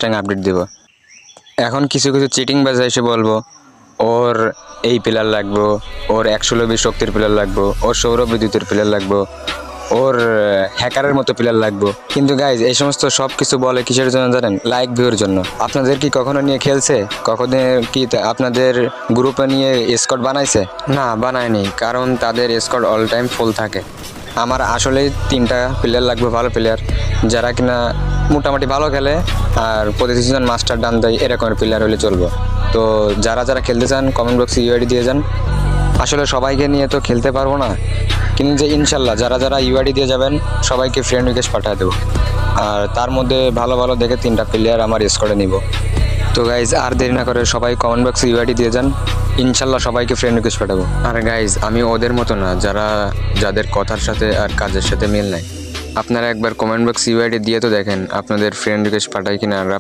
Rank update দিব। এখন কিছু কিছু চিটিং বাজে এসে বলবো ওর এই প্লেয়ার লাগবো, ওর 116 শক্তির প্লেয়ার লাগবো, ওর সৌর বিদ্যুতের প্লেয়ার লাগবো, ওর হ্যাকারের মতো প্লেয়ার লাগবো। কিন্তু গাইজ এই সমস্ত সব কিছু বলে কিসের জন্য জানেন? লাইক ভিউর জন্য। আপনাদের কি কখনো নিয়ে খেলছে? কখনো কি আপনাদের গ্রুপে নিয়ে স্কোয়াড বানাইছে? না, বানায়নি, কারণ তাদের স্কোয়াড অল টাইম ফুল থাকে। আমার আসলেই 3টা প্লেয়ার লাগবে, ভালো প্লেয়ার, যারা কিনা মোটামুটি ভালো খেলে আর প্রতি সিজন মাস্টার ডান দেয়, এরকমের প্লেয়ার হলে চলবো। তো যারা যারা খেলতে চান কমেন্ট বক্সে ইউআইডি দিয়ে যান। আসলে সবাইকে নিয়ে তো খেলতে পারবো না, কিন্তু যে ইনশাল্লাহ যারা যারা ইউআইডি দিয়ে যাবেন সবাইকে ফ্রেন্ড রিকোয়েস্ট পাঠিয়ে দেবো। আর তার মধ্যে ভালো ভালো দেখে 3টা প্লেয়ার আমার স্কোয়াডে নিব। তো গাইজ আর দেরি না করে সবাই কমেন্ট বক্সে ইউআইডি দিয়ে যান, ইনশাল্লাহ সবাইকে ফ্রেন্ড রিকোয়েস্ট পাঠাবো। আর গাইজ আমি ওদের মতো না যাদের কথার সাথে আর কাজের সাথে মিল নাই। আপনারা একবার কমেন্ট বক্সে ইউআইডি দিয়ে তো দেখেন আপনাদের ফ্রেন্ড রিকোয়েস্ট পাঠায় কিনা। আর